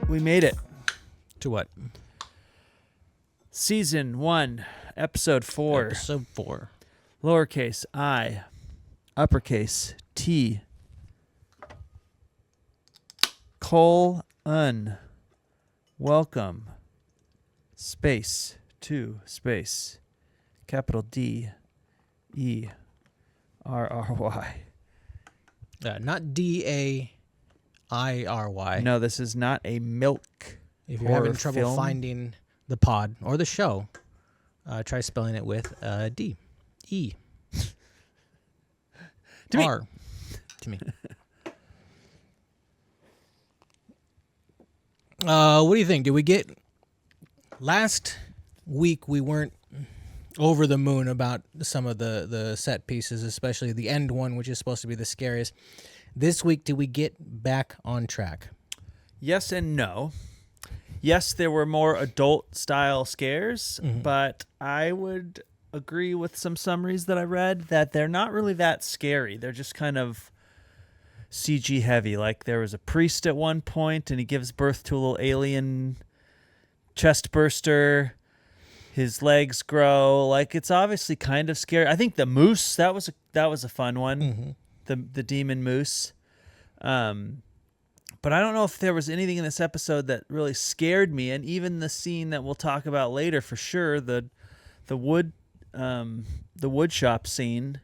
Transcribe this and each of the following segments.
We made it. To what? Season 1, Episode 4. Episode 4. Lowercase I, uppercase T, colon, welcome, space, to, space, capital D, E, R-R-Y. Not D-A-I-R-Y. No, this is not a milk. If you're having trouble finding the pod or the show, try spelling it with D. E. To R. me. To me. What do you think? Did we get... Last week, we weren't over the moon about some of the set pieces, especially the end one, which is supposed to be the scariest. This week, did we get back on track? Yes and no. Yes, there were more adult-style scares, but I would agree with some summaries that I read that they're not really that scary. They're just kind of CG heavy. Like there was a priest at one point, and he gives birth to a little alien chest burster. His legs grow. Like it's obviously kind of scary. I think the moose, that was a fun one. The demon moose. But I don't know if there was anything in this episode that really scared me, and even the scene that we'll talk about later for sure, the wood shop scene.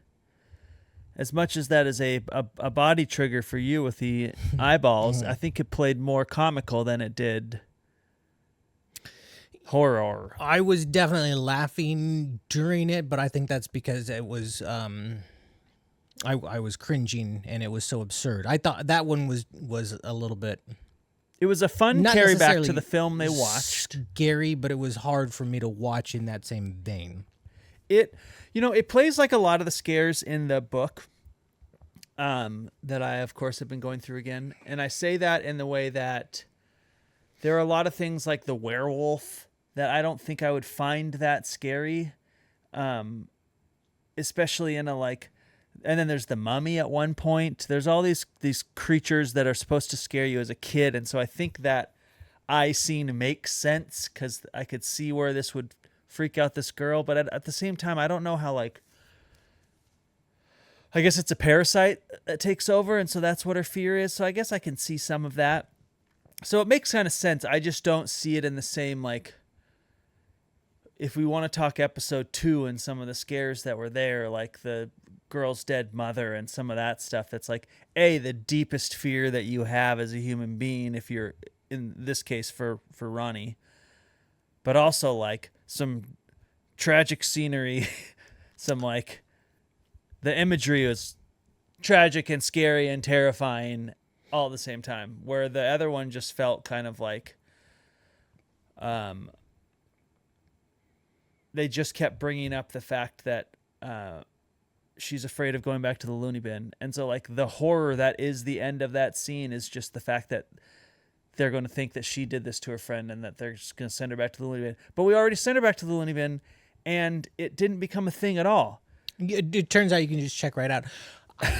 As much as that is a body trigger for you with the eyeballs, I think it played more comical than it did horror. I was definitely laughing during it, but I think that's because it was... I was cringing, and it was so absurd. I thought that one was a little bit... It was a fun not carry back to necessarily the film they watched. Scary, but it was hard for me to watch in that same vein. It plays like a lot of the scares in the book that I, of course, have been going through again. And I say that in the way that there are a lot of things like the werewolf that I don't think I would find that scary, especially in a like... And then there's the mummy at one point. There's all these creatures that are supposed to scare you as a kid. And so I think that eye scene makes sense because I could see where this would freak out this girl. But at the same time, I don't know how, like... I guess it's a parasite that takes over, and so that's what her fear is. So I guess I can see some of that. So it makes kind of sense. I just don't see it in the same, like... If we want to talk episode 2 and some of the scares that were there, like the girl's dead mother and some of that stuff, that's like, the deepest fear that you have as a human being, if you're, in this case, for Ronnie. But also, like, some tragic scenery, some, like, the imagery was tragic and scary and terrifying all at the same time, where the other one just felt kind of like... They just kept bringing up the fact that she's afraid of going back to the loony bin. And so, like, the horror that is the end of that scene is just the fact that they're going to think that she did this to her friend and that they're just going to send her back to the loony bin. But we already sent her back to the loony bin, and it didn't become a thing at all. It turns out you can just check right out.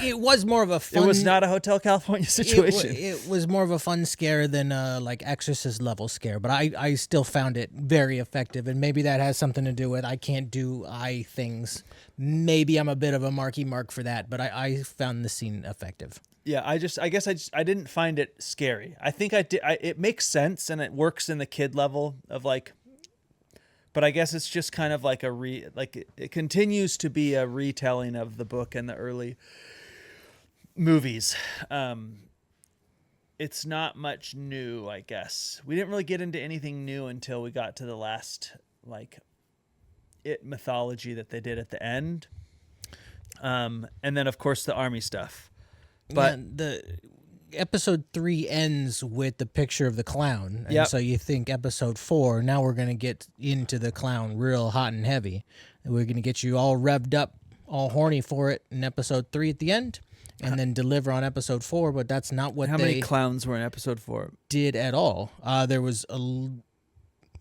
It was more of a fun... It was not a Hotel California situation. It was more of a fun scare than like Exorcist level scare, but I still found it very effective, and maybe that has something to do with I can't do eye things. Maybe I'm a bit of a marky mark for that, but I found the scene effective. Yeah, I didn't find it scary. I think it makes sense, and it works in the kid level of like... But I guess it's just kind of like it continues to be a retelling of the book and the early movies. It's not much new, I guess. We didn't really get into anything new until we got to the last, like, it mythology that they did at the end. And then, of course, the army stuff. But the episode 3 ends with the picture of the clown. And so you think episode 4, now we're going to get into the clown real hot and heavy. And we're going to get you all revved up, all horny for it in episode 3 at the end, and then deliver on episode 4, but that's not what How many clowns were in episode 4? Did at all. There was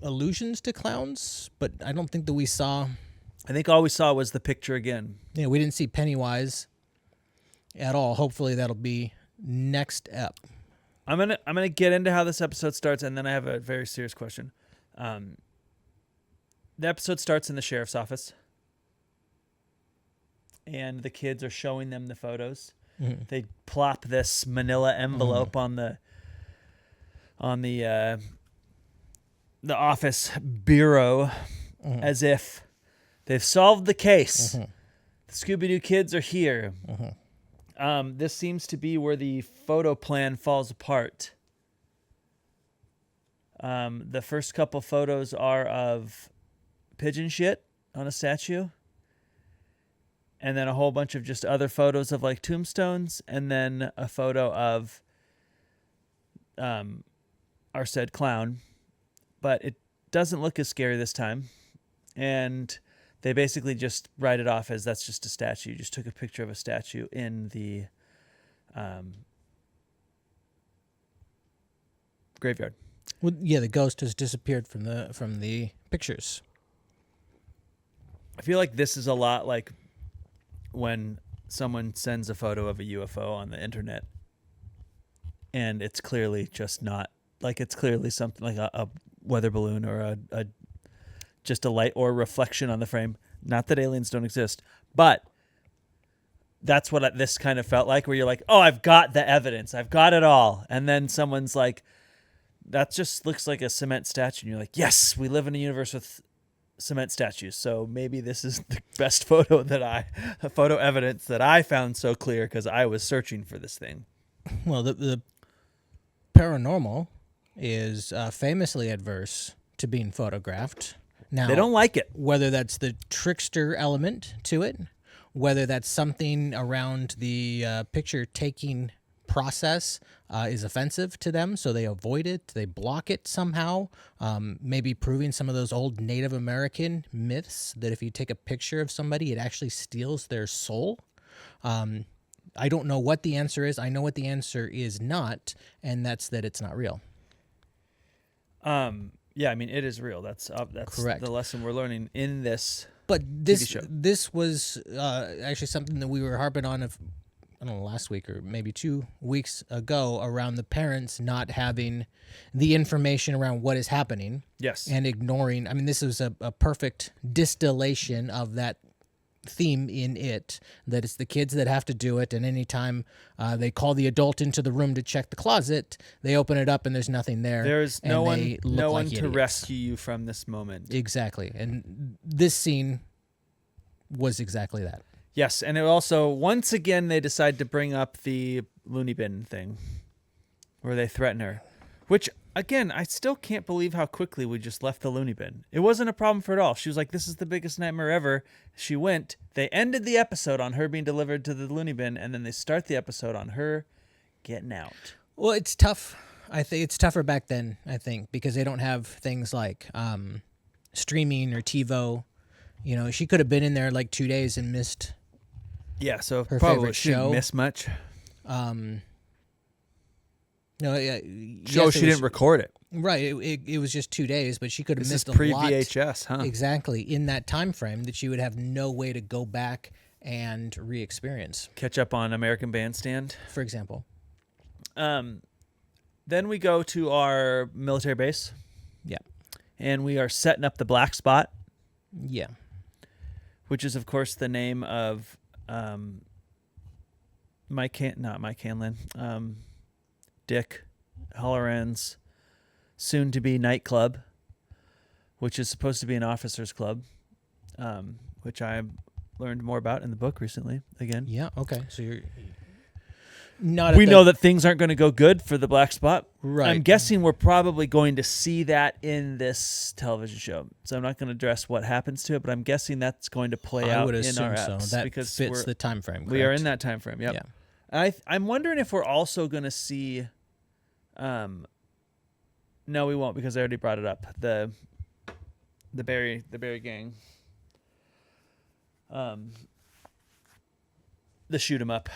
allusions to clowns, but I don't think that we saw... I think all we saw was the picture again. Yeah, we didn't see Pennywise at all. Hopefully that'll be next ep. I'm gonna get into how this episode starts, and then I have a very serious question. The episode starts in the sheriff's office, and the kids are showing them the photos. Mm-hmm. They plop this manila envelope on the office bureau as if they've solved the case. The Scooby-Doo kids are here. This seems to be where the photo plan falls apart. The first couple photos are of pigeon shit on a statue, and then a whole bunch of just other photos of like tombstones, and then a photo of our said clown. But it doesn't look as scary this time, and they basically just write it off as that's just a statue. You just took a picture of a statue in the graveyard. Well, yeah, the ghost has disappeared from the pictures. I feel like this is a lot like when someone sends a photo of a UFO on the internet, and it's clearly just not, like, it's clearly something like a weather balloon or a just a light or reflection on the frame. Not that aliens don't exist, but that's what this kind of felt like, where you're like, oh, I've got the evidence. I've got it all. And then someone's like, that just looks like a cement statue. And you're like, yes, we live in a universe with cement statues. So maybe this is the best photo evidence that I found so clear because I was searching for this thing. Well, the paranormal is famously adverse to being photographed. Now, they don't like it. Whether that's the trickster element to it, whether that's something around the picture-taking process is offensive to them, so they avoid it, they block it somehow, maybe proving some of those old Native American myths that if you take a picture of somebody, it actually steals their soul. I don't know what the answer is. I know what the answer is not, and that's that it's not real. Yeah, I mean, it is real. That's correct. The lesson we're learning in this. But TV show. This was actually something that we were harping on, I don't know, last week or maybe 2 weeks ago, around the parents not having the information around what is happening. Yes. And ignoring. I mean, this was a perfect distillation of that theme in it, that it's the kids that have to do it, and anytime they call the adult into the room to check the closet, they open it up and there's nothing there. There's no one to rescue you from this moment. Exactly. And this scene was exactly that. Yes, and it also, once again, they decide to bring up the loony bin thing where they threaten her, which, again, I still can't believe how quickly we just left the loony bin. It wasn't a problem for her at all. She was like, this is the biggest nightmare ever. She went. They ended the episode on her being delivered to the loony bin, and then they start the episode on her getting out. Well, it's tough. I think it's tougher back then, I think, because they don't have things like streaming or TiVo. You know, she could have been in there like 2 days and missed so her probably favorite she show. didn't miss much. No, yeah. She didn't record it. Right. It was just 2 days, but she could have missed a lot. This is pre-VHS, huh? Exactly. In that time frame that she would have no way to go back and re-experience. Catch up on American Bandstand, for example. Then we go to our military base. Yeah. And we are setting up the black spot. Yeah. Which is, of course, the name of Mike Hanlon. Dick Halloran's soon-to-be nightclub, which is supposed to be an officers' club, which I learned more about in the book recently. Again, yeah, okay. So you're not. We know that things aren't going to go good for the black spot. Right. I'm guessing we're probably going to see that in this television show. So I'm not going to address what happens to it, but I'm guessing that's going to play out in our eps. That because fits the time frame. Correct? We are in that time frame. Yep. Yeah. I'm wondering if we're also going to see. No, we won't, because I already brought it up. The Berry gang. The shoot 'em up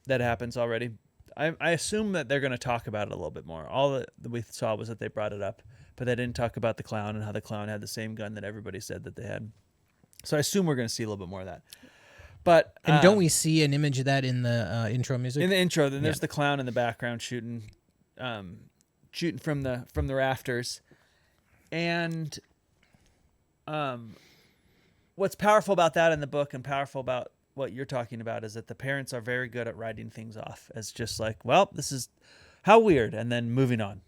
that happens already. I assume that they're going to talk about it a little bit more. All that we saw was that they brought it up, but they didn't talk about the clown and how the clown had the same gun that everybody said that they had. So I assume we're going to see a little bit more of that. But don't we see an image of that in the intro music? In the intro, then there's the clown in the background shooting shooting from the rafters. And what's powerful about that in the book and powerful about what you're talking about is that the parents are very good at writing things off as just like, well, this is how weird, and then moving on.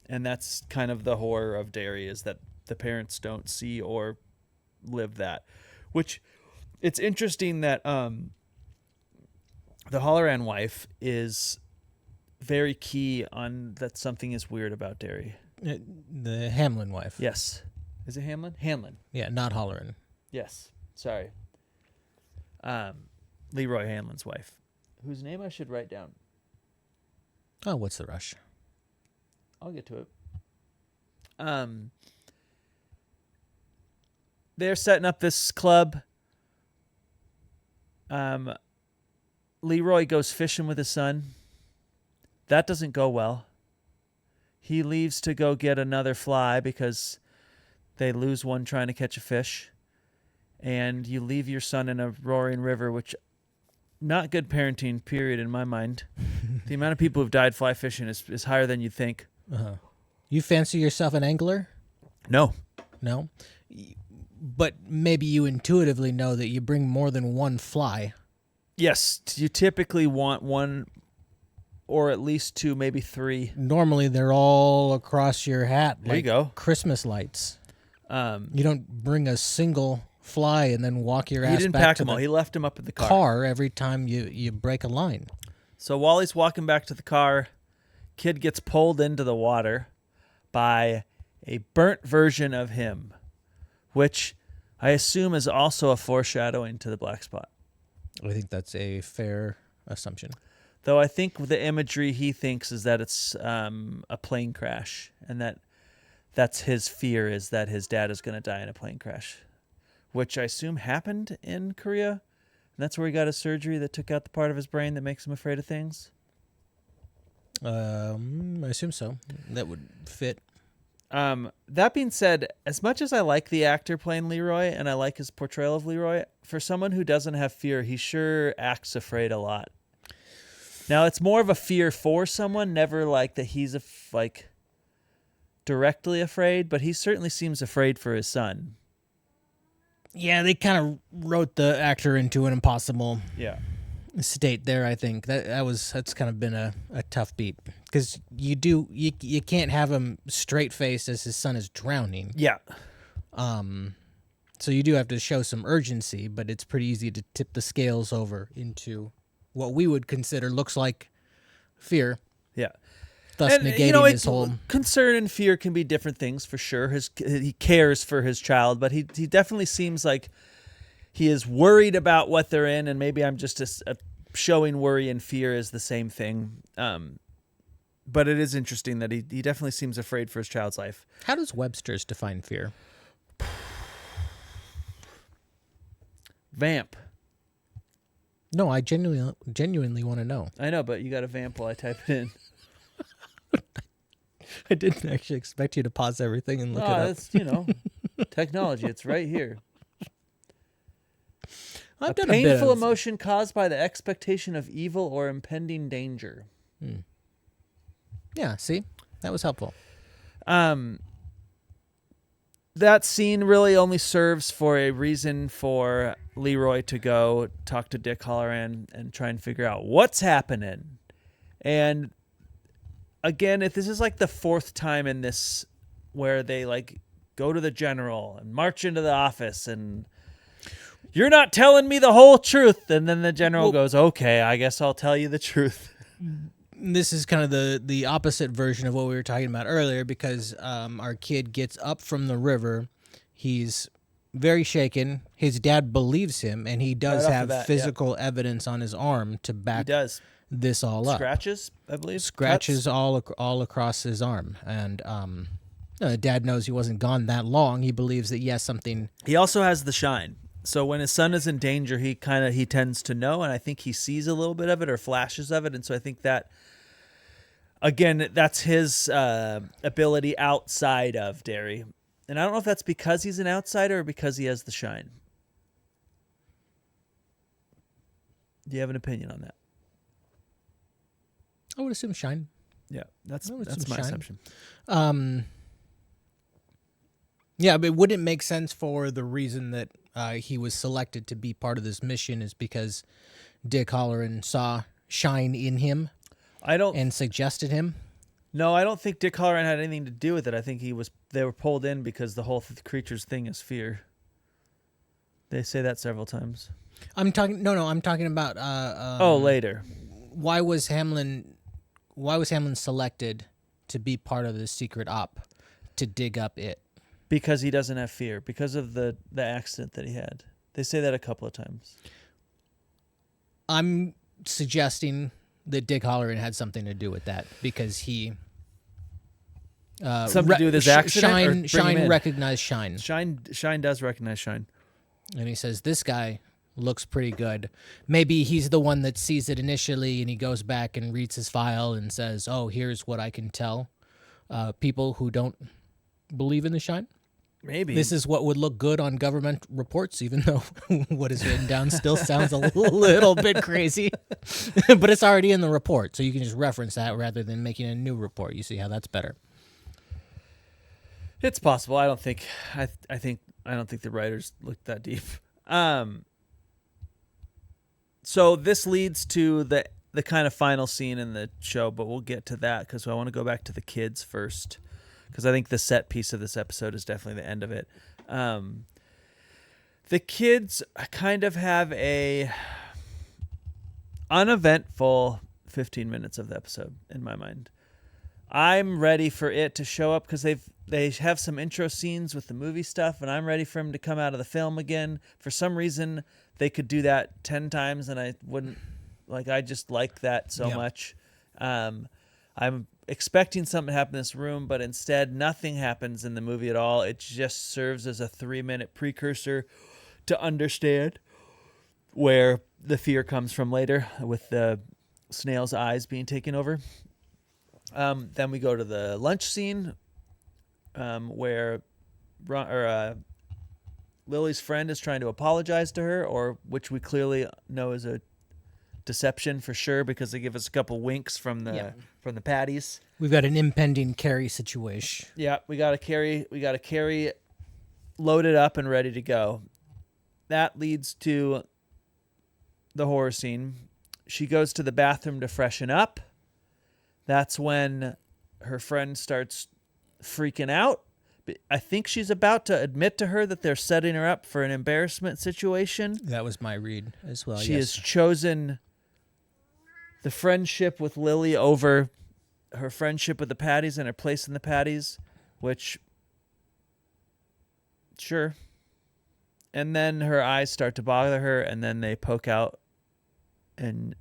And that's kind of the horror of Derry, is that the parents don't see or live that. Which, it's interesting that the Halloran wife is very key on that something is weird about Derry. The Hamlin wife. Yes. Is it Hamlin? Hamlin. Yeah, not Halloran. Yes. Sorry. Leroy Hamlin's wife, whose name I should write down. Oh, what's the rush? I'll get to it. They're setting up this club. Leroy goes fishing with his son. That doesn't go well. He leaves to go get another fly because they lose one trying to catch a fish. And you leave your son in a roaring river, which, not good parenting, period, in my mind. The amount of people who've died fly fishing is higher than you'd think. Uh-huh. You fancy yourself an angler? No. No? But maybe you intuitively know that you bring more than one fly. Yes, you typically want one or at least two, maybe three. Normally, they're all across your hat. There you go. Christmas lights. You don't bring a single fly and then walk your ass back to He didn't pack them all. He left them up in the car every time you break a line. So while he's walking back to the car, kid gets pulled into the water by a burnt version of him, which I assume is also a foreshadowing to the black spot. I think that's a fair assumption. Though I think the imagery he thinks is that it's a plane crash, and that's his fear, is that his dad is going to die in a plane crash, which I assume happened in Korea. And that's where he got his surgery that took out the part of his brain that makes him afraid of things. I assume so. That would fit. That being said, as much as I like the actor playing Leroy and I like his portrayal of Leroy, for someone who doesn't have fear, he sure acts afraid a lot. Now, it's more of a fear for someone, never like that he's directly afraid, but he certainly seems afraid for his son. Yeah, they kind of wrote the actor into an impossible state there, I think. That's kind of been a tough beat. Because you can't have him straight-faced as his son is drowning. Yeah. So you do have to show some urgency, but it's pretty easy to tip the scales over into what we would consider looks like fear. Yeah. Thus negating his whole... Concern and fear can be different things, for sure. He cares for his child, but he definitely seems like he is worried about what they're in, and maybe I'm just showing worry and fear is the same thing. But it is interesting that he definitely seems afraid for his child's life. How does Webster's define fear? Vamp. No, I genuinely want to know. I know, but you got to vamp while I type it in. I didn't actually expect you to pause everything and look it up. It's, technology. It's right here. I've done painful emotion caused by the expectation of evil or impending danger. Yeah, see? That was helpful. That scene really only serves for a reason for Leroy to go talk to Dick Halloran and try and figure out what's happening. And again, if this is like the fourth time in this where they go to the general and march into the office and you're not telling me the whole truth. And then the general goes, okay, I guess I'll tell you the truth. This is kind of the opposite version of what we were talking about earlier, because our kid gets up from the river. He's very shaken. His dad believes him, and he does have physical evidence on his arm to back this all up. Scratches, I believe. Scratches all across his arm. And the dad knows he wasn't gone that long. He believes that, yes, something... He also has the shine. So when his son is in danger, he tends to know, and I think he sees a little bit of it or flashes of it. And so I think that, again, that's his ability outside of Derry. And I don't know if that's because he's an outsider or because he has the shine. Do you have an opinion on that? I would assume shine. Yeah, that's Oh, it's my some shine. assumption. Yeah, but would it make sense for the reason that he was selected to be part of this mission is because Dick Halloran saw shine in him and suggested him? No, I don't think Dick Halloran had anything to do with it. I think they were pulled in because the whole creature's thing is fear. They say that several times. I'm talking about later. Why was Hamlin selected to be part of the secret op to dig up it? Because he doesn't have fear, because of the accident that he had. They say that a couple of times. I'm suggesting that Dick Halloran had something to do with that because he something to do with his accident. Shine recognized Shine. Shine does recognize Shine, and he says this guy looks pretty good. Maybe he's the one that sees it initially, and he goes back and reads his file and says, "Oh, here's what I can tell people who don't believe in the Shine." Maybe this is what would look good on government reports, even though what is written down still sounds a little bit crazy. But it's already in the report, so you can just reference that rather than making a new report. You see how that's better? It's possible. I don't think the writers looked that deep. So this leads to the kind of final scene in the show, but we'll get to that because I want to go back to the kids first. Because I think the set piece of this episode is definitely the end of it. The kids kind of have a uneventful 15 minutes of the episode in my mind. I'm ready for it to show up because they have some intro scenes with the movie stuff, and I'm ready for him to come out of the film again. For some reason, they could do that 10 times, and I wouldn't like. I just like that so much. I'm expecting something to happen in this room, but instead nothing happens in the movie at all. It just serves as a 3-minute precursor to understand where the fear comes from later with the snail's eyes being taken over. Then we go to the lunch scene where Lily's friend is trying to apologize to her, or which we clearly know is a deception for sure because they give us a couple winks from the patties. We've got an impending Carrie situation. Yeah, we got a Carrie loaded up and ready to go. That leads to the horror scene. She goes to the bathroom to freshen up. That's when her friend starts freaking out. I think she's about to admit to her that they're setting her up for an embarrassment situation. That was my read as well. She has chosen the friendship with Lily over her friendship with the patties and her place in the patties, which, sure. And then her eyes start to bother her, and then they poke out, and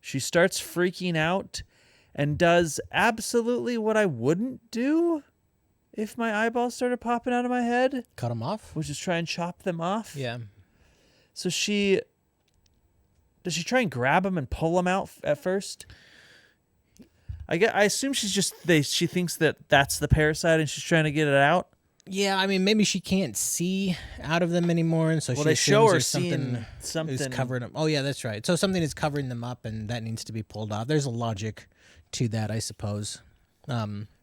she starts freaking out and does absolutely what I wouldn't do if my eyeballs started popping out of my head. Cut them off? Which is try and chop them off. Yeah. So does she try and grab them and pull them out at first? I assume she thinks that that's the parasite and she's trying to get it out. Yeah, I mean, maybe she can't see out of them anymore, and so she they show her something is covering them. Oh, yeah, that's right. So something is covering them up, and that needs to be pulled off. There's a logic to that, I suppose.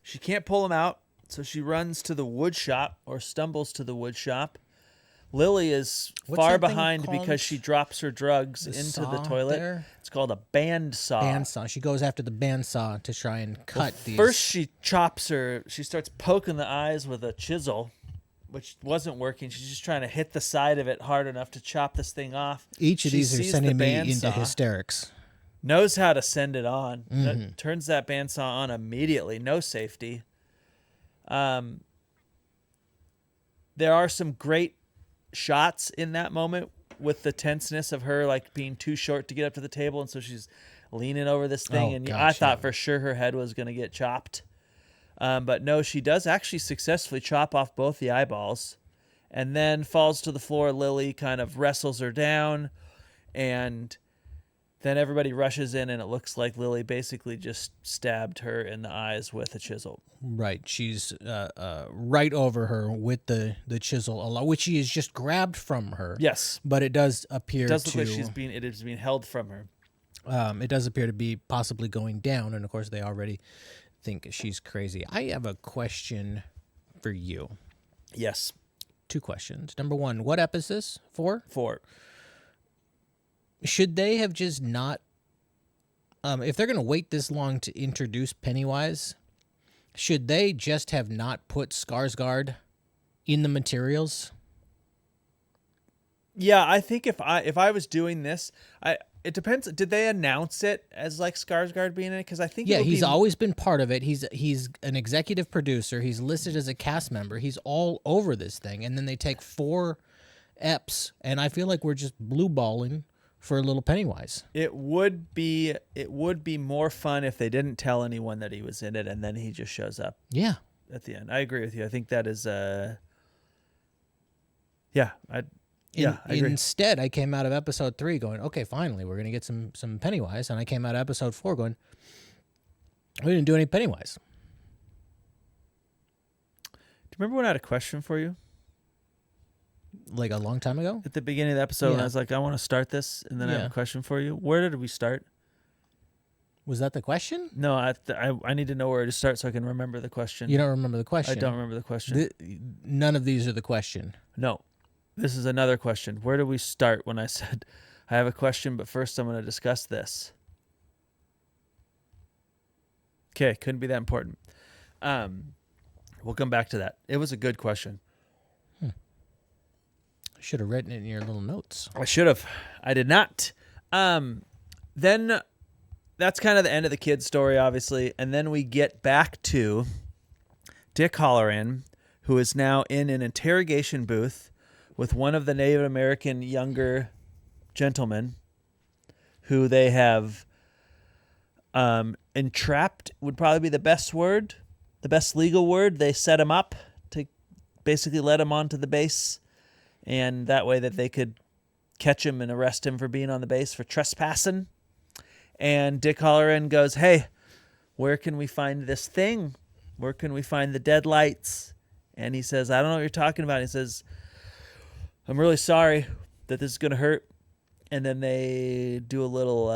She can't pull them out, so she runs to the wood shop or stumbles to the wood shop. Lily is far behind because she drops her drugs into the toilet. There? It's called a bandsaw. Bandsaw. She goes after the bandsaw to try and cut these. First, she chops her. She starts poking the eyes with a chisel, which wasn't working. She's just trying to hit the side of it hard enough to chop this thing off. Each of these are sending me into hysterics. Knows how to send it on. Mm-hmm. Turns that bandsaw on immediately. No safety. There are some great shots in that moment with the tenseness of her like being too short to get up to the table, and so she's leaning over this thing, I thought for sure her head was going to get chopped, but no, she does actually successfully chop off both the eyeballs and then falls to the floor. Lily kind of wrestles her down, and then everybody rushes in, and it looks like Lily basically just stabbed her in the eyes with a chisel. Right. She's right over her with the chisel, which she has just grabbed from her. Yes. But it does appear it does look like it is being held from her. It does appear to be possibly going down, and of course they already think she's crazy. I have a question for you. Yes. 2 questions. Number 1, what ep is this? 4? 4. Should they have just not... if they're going to wait this long to introduce Pennywise, should they just have not put Skarsgård in the materials? Yeah, I think if I was doing this, it depends. Did they announce it as like Skarsgård being in it? Because I think he's always been part of it. He's an executive producer. He's listed as a cast member. He's all over this thing. And then they take 4 eps, and I feel like we're just blue balling for a little Pennywise. It would be more fun if they didn't tell anyone that he was in it, and then he just shows up. Yeah, at the end. I agree with you. I think that is I agree. Instead, I came out of episode 3 going, okay, finally, we're going to get some Pennywise. And I came out of episode 4 going, we didn't do any Pennywise. Do you remember when I had a question for you? Like a long time ago? At the beginning of the episode, when I was like, I want to start this, and then I have a question for you. Where did we start? Was that the question? No, I need to know where to start so I can remember the question. You don't remember the question? I don't remember the question. None of these are the question. No. This is another question. Where did we start when I said, I have a question, but first I'm going to discuss this? Okay, couldn't be that important. We'll come back to that. It was a good question. Should have written it in your little notes. I should have. I did not. Then that's kind of the end of the kid's story, obviously. And then we get back to Dick Hallorann, who is now in an interrogation booth with one of the Native American younger gentlemen who they have entrapped would probably be the best word, the best legal word. They set him up to basically let him onto the base, and that way that they could catch him and arrest him for being on the base for trespassing. And Dick Hallorann goes, hey, where can we find this thing? Where can we find the deadlights? And he says, I don't know what you're talking about. He says, I'm really sorry that this is going to hurt. And then they do a little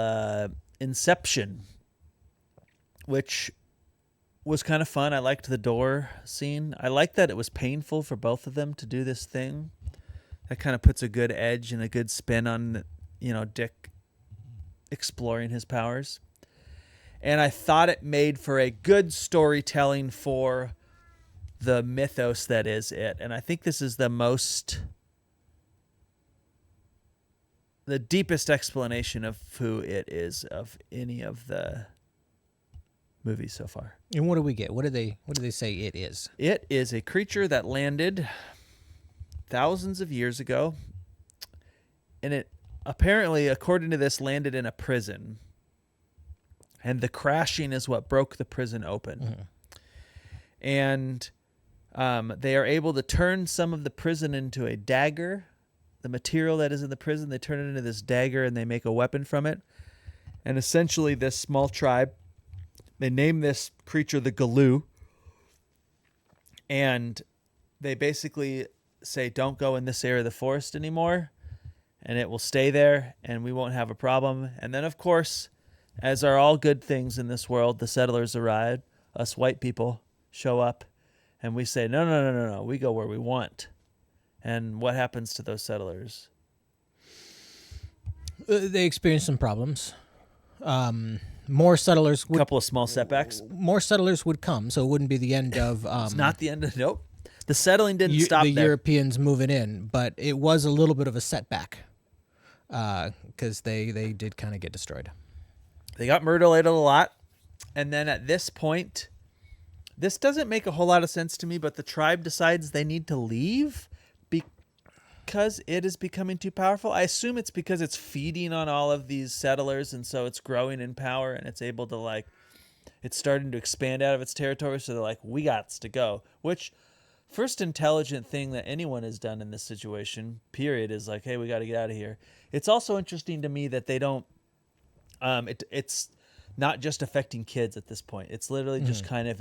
inception, which was kind of fun. I liked the door scene. I liked that it was painful for both of them to do this thing. That kind of puts a good edge and a good spin on, Dick exploring his powers. And I thought it made for a good storytelling for the mythos that is it. And I think this is the deepest explanation of who it is of any of the movies so far. And what do we get? What do they say it is? It is a creature that landed thousands of years ago, and it apparently, according to this, landed in a prison, and the crashing is what broke the prison open. And they are able to turn some of the prison into a dagger. The material that is in the prison, they turn it into this dagger, and they make a weapon from it. And essentially, this small tribe, they name this creature the Galloo, and they basically say, don't go in this area of the forest anymore, and it will stay there, and we won't have a problem. And then, of course, as are all good things in this world, the settlers arrive. Us white people show up, and we say, no, we go where we want. And what happens to those settlers? They experience some problems. More settlers A couple of small setbacks. More settlers would come, so it wouldn't be the end of... it's not the end of... Nope. The settling didn't stop the there. Europeans moving in, but it was a little bit of a setback because they did kind of get destroyed. They got mutilated a lot. And then at this point, this doesn't make a whole lot of sense to me, but the tribe decides they need to leave because it is becoming too powerful. I assume it's because it's feeding on all of these settlers, and so it's growing in power, and it's able to, it's starting to expand out of its territory, so they're like, we got to go. Which... first intelligent thing that anyone has done in this situation, period, is like, hey, we got to get out of here. It's also interesting to me that they don't, it's not just affecting kids at this point. It's literally just kind of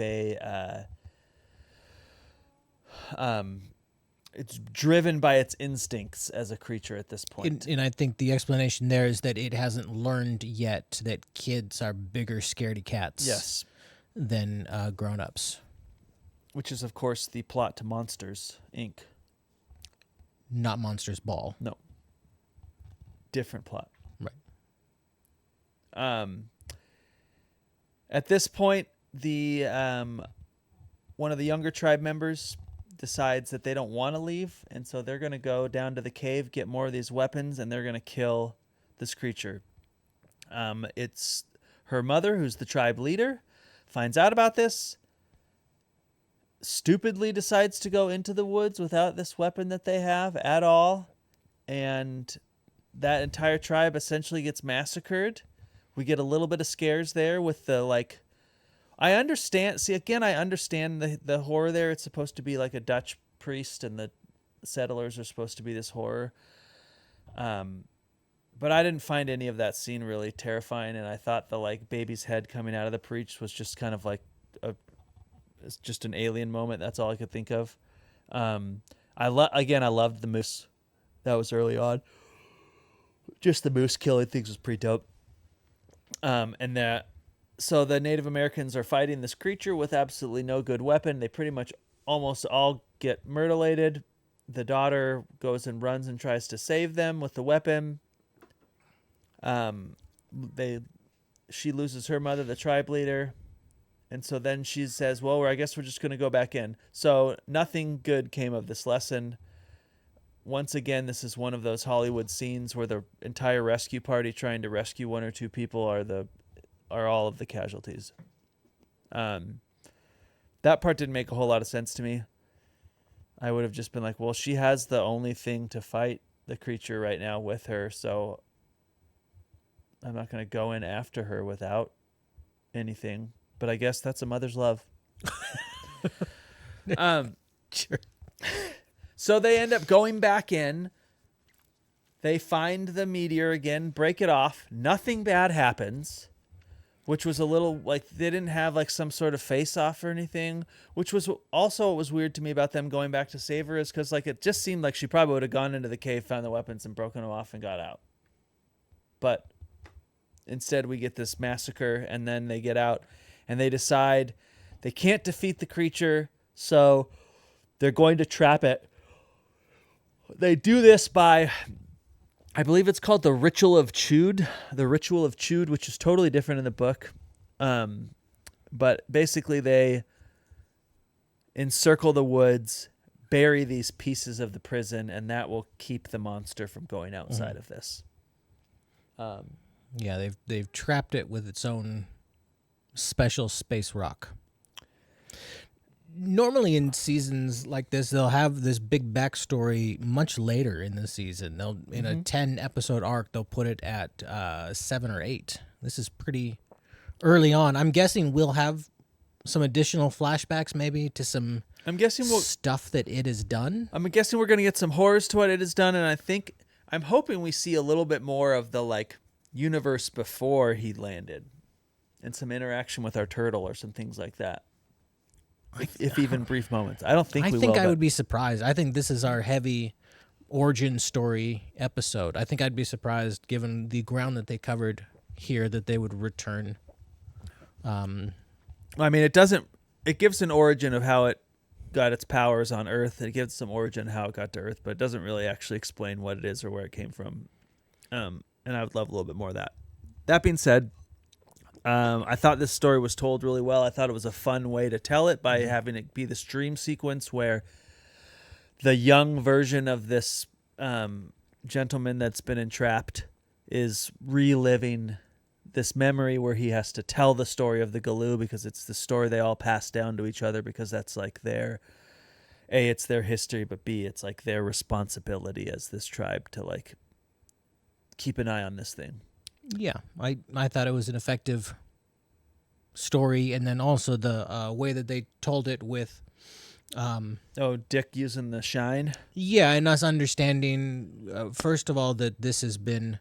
it's driven by its instincts as a creature at this point. And I think the explanation there is that it hasn't learned yet that kids are bigger scaredy cats Yes. than grown-ups. Which is, of course, the plot to Monsters, Inc. Not Monsters Ball. No. Different plot. Right. At this point, the one of the younger tribe members decides that they don't want to leave, and so they're going to go down to the cave, get more of these weapons, and they're going to kill this creature. It's her mother, who's the tribe leader, finds out about this, stupidly decides to go into the woods without this weapon that they have at all, and that entire tribe essentially gets massacred. We get a little bit of scares there with the, like, I understand. See, again, I understand the horror there. It's supposed to be like a Dutch priest, and the settlers are supposed to be this horror. But I didn't find any of that scene really terrifying, and I thought the like baby's head coming out of the priest was just kind of like it's just an alien moment. That's all I could think of. I loved the moose. That was early on. Just the moose killing things was pretty dope. So the Native Americans are fighting this creature with absolutely no good weapon. They pretty much almost all get mutilated. The daughter goes and runs and tries to save them with the weapon. She loses her mother, the tribe leader. And so then she says, well, I guess we're just going to go back in. So nothing good came of this lesson. Once again, this is one of those Hollywood scenes where the entire rescue party trying to rescue one or two people are all of the casualties. That part didn't make a whole lot of sense to me. I would have just been like, well, she has the only thing to fight the creature right now with her, so I'm not going to go in after her without anything. But I guess that's a mother's love. Sure. So they end up going back in. They find the meteor again, break it off. Nothing bad happens, which was a little like they didn't have like some sort of face-off or anything, which was also what was weird to me about them going back to save her is because like it just seemed like she probably would have gone into the cave, found the weapons, and broken them off and got out. But instead we get this massacre, and then they get out and they decide they can't defeat the creature, so they're going to trap it. They do this by, I believe it's called the Ritual of Chud, which is totally different in the book. But basically they encircle the woods, bury these pieces of the prison, and that will keep the monster from going outside of this. Yeah, they've trapped it with its own special space rock. Normally in seasons like this, they'll have this big backstory much later in the season. They'll in a 10-episode arc, they'll put it at 7 or 8. This is pretty early on. I'm guessing we'll have some additional flashbacks, maybe to some. I'm guessing stuff that it has done. I'm guessing we're going to get some horrors to what it has done, and I'm hoping we see a little bit more of the like universe before he landed, and some interaction with our turtle or some things like that. If even brief moments. I don't think we will. I think I would be surprised. I think this is our heavy origin story episode. I think I'd be surprised, given the ground that they covered here, that they would return. I mean, it gives an origin of how it got its powers on Earth. It gives some origin how it got to Earth, but it doesn't really actually explain what it is or where it came from. And I would love a little bit more of that. That being said, I thought this story was told really well. I thought it was a fun way to tell it by having it be this dream sequence where the young version of this gentleman that's been entrapped is reliving this memory where he has to tell the story of the Galloo because it's the story they all pass down to each other because that's like it's their history, but B, it's like their responsibility as this tribe to like keep an eye on this thing. Yeah, I thought it was an effective story, and then also the way that they told it with... Dick using the shine? Yeah, and us understanding, first of all, that this has been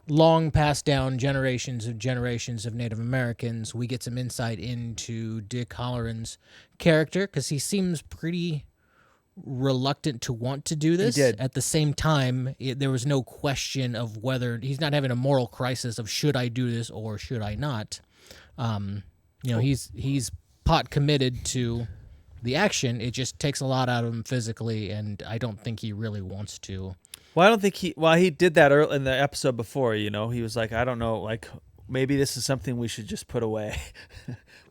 long passed down generations of Native Americans. We get some insight into Dick Halloran's character, because he seems pretty reluctant to want to do this. He did. At the same time, there was no question of whether he's not having a moral crisis of should I do this or should I not. He's pot committed to the action. It just takes a lot out of him physically, and I don't think he really wants to. Well, I don't think he did that early in the episode before, he was like, I don't know, like maybe this is something we should just put away.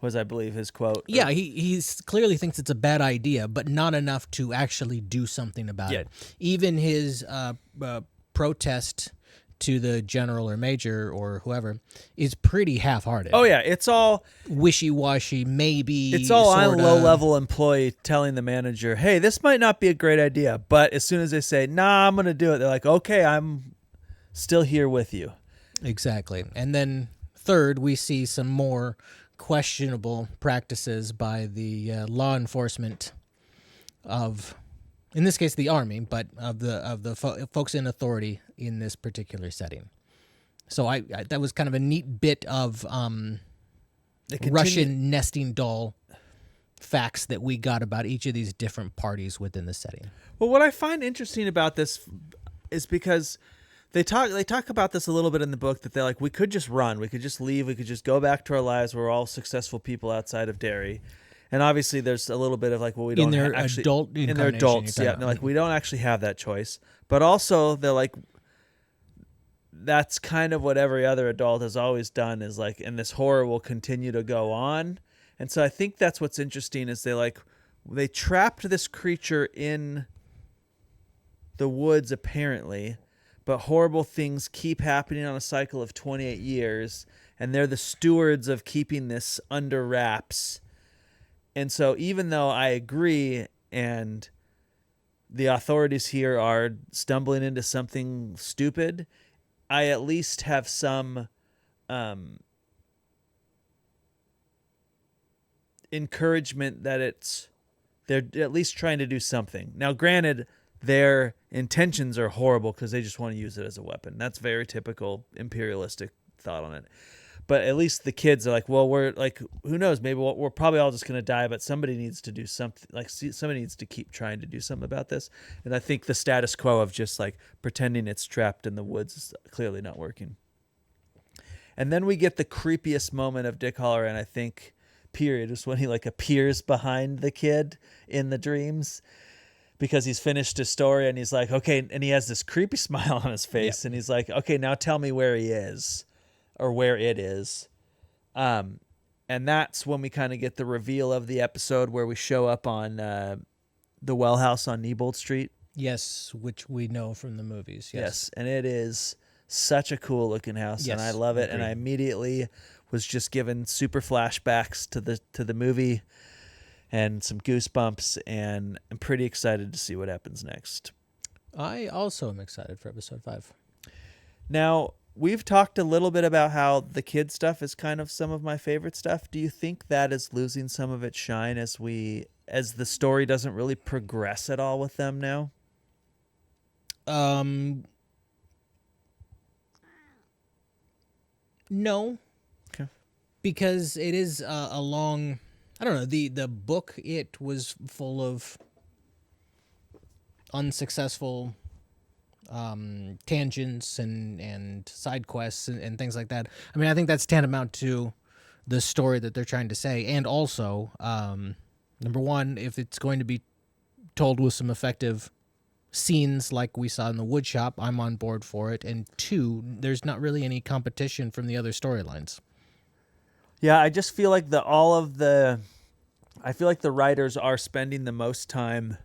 Was, I believe, his quote. Yeah, he clearly thinks it's a bad idea, but not enough to actually do something about it. Even his protest to the general or major or whoever is pretty half-hearted. Oh, yeah, it's all wishy-washy, maybe. It's all sorta. on a low-level employee telling the manager, hey, this might not be a great idea. But as soon as they say, nah, I'm going to do it, they're like, okay, I'm still here with you. Exactly. And then third, we see some more questionable practices by the law enforcement of, in this case, the Army, but of the folks in authority in this particular setting. So I that was kind of a neat bit of Russian nesting doll facts that we got about each of these different parties within the setting. Well, what I find interesting about this is because they talk about this a little bit in the book, that they're like, we could just run, we could just leave, we could just go back to our lives. We're all successful people outside of Derry. And obviously there's a little bit of like, well, we don't in their actually adult in their adults, yeah. They're like, we don't actually have that choice. But also they're like, that's kind of what every other adult has always done, is like, and this horror will continue to go on. And so I think that's what's interesting, is they trapped this creature in the woods apparently, but horrible things keep happening on a cycle of 28 years, and they're the stewards of keeping this under wraps. And so even though I agree, and the authorities here are stumbling into something stupid, I at least have some encouragement that they're at least trying to do something. Now, granted, their intentions are horrible because they just want to use it as a weapon. That's very typical imperialistic thought on it. But at least the kids are like, well, we're like, who knows? Maybe we're probably all just going to die, but somebody needs to do something. Like, somebody needs to keep trying to do something about this. And I think the status quo of just like pretending it's trapped in the woods is clearly not working. And then we get the creepiest moment of Dick Hallorann, I think, period, is when he like appears behind the kid in the dreams, because he's finished his story and he's like, okay, and he has this creepy smile on his face. Yep. And he's like, okay, now tell me where he is, or where it is. And that's when we kind of get the reveal of the episode where we show up on the well house on Neibolt Street. Yes, which we know from the movies. Yes. And it is such a cool looking house. Yes, and I love it. Agreed. And I immediately was just given super flashbacks to the movie and some goosebumps, and I'm pretty excited to see what happens next. I also am excited for episode 5. Now, we've talked a little bit about how the kid stuff is kind of some of my favorite stuff. Do you think that is losing some of its shine as the story doesn't really progress at all with them now? No. Okay. Because it is a long, I don't know, the book, it was full of unsuccessful tangents and side quests and things like that. I mean, I think that's tantamount to the story that they're trying to say. And also, number one, if it's going to be told with some effective scenes like we saw in the wood shop, I'm on board for it. And two, there's not really any competition from the other storylines. Yeah, I just feel like I feel like the writers are spending the most time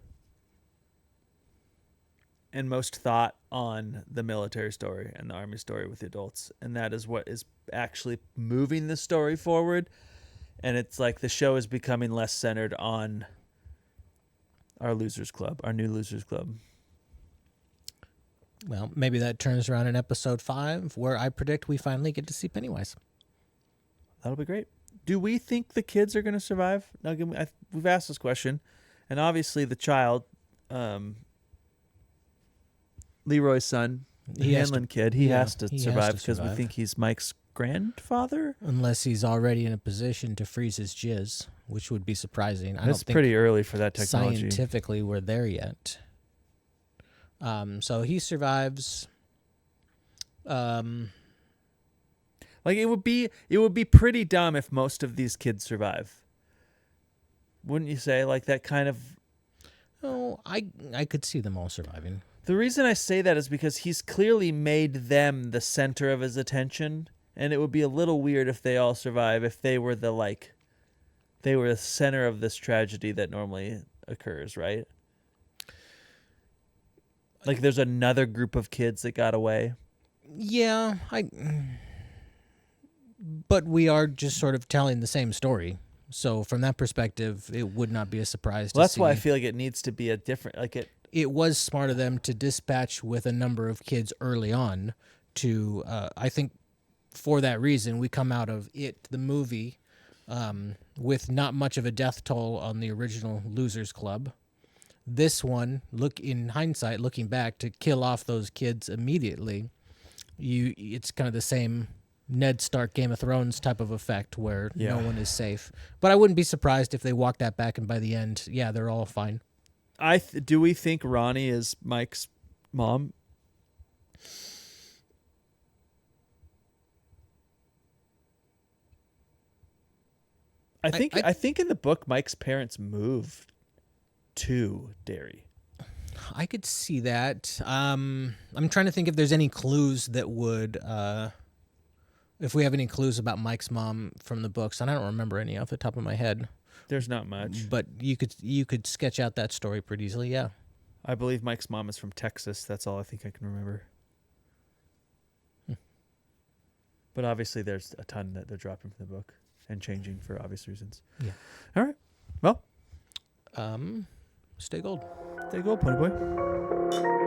and most thought on the military story and the Army story with the adults. And that is what is actually moving the story forward. And it's like the show is becoming less centered on our Losers Club, our new Losers Club. Well, maybe that turns around in episode 5, where I predict we finally get to see Pennywise. That'll be great. Do we think the kids are going to survive? Now, we've asked this question, and obviously the child, Leroy's son, the Hanlon kid, he has to survive because we think he's Mike's grandfather? Unless he's already in a position to freeze his jizz, which would be surprising. I That's don't think pretty early for that technology. scientifically we're there yet. So he survives. Like it would be pretty dumb if most of these kids survive. Wouldn't you say? Like that kind of. Oh, I could see them all surviving. The reason I say that is because he's clearly made them the center of his attention, and it would be a little weird if they all survive if they were the center of this tragedy that normally occurs, right? Like there's another group of kids that got away. Yeah, but we are just sort of telling the same story. So from that perspective, it would not be a surprise to see. That's why I feel like it needs to be a different, like it was smart of them to dispatch with a number of kids early on to, I think for that reason, we come out of it, the movie, with not much of a death toll on the original Losers Club. This one, in hindsight, looking back, to kill off those kids immediately, it's kind of the same Ned Stark Game of Thrones type of effect where no one is safe. But I wouldn't be surprised if they walked that back and by the end, yeah, they're all fine. Do we think Ronnie is Mike's mom? I think in the book Mike's parents moved to Derry. I could see that. I'm trying to think if there's any clues that would, if we have any clues about Mike's mom from the books, and I don't remember any off the top of my head. There's not much, but you could sketch out that story pretty easily. Yeah, I believe Mike's mom is from Texas. That's all I think I can remember. But obviously, there's a ton that they're dropping from the book and changing for obvious reasons. Yeah. All right. Well, stay gold. Stay gold, Pony Boy.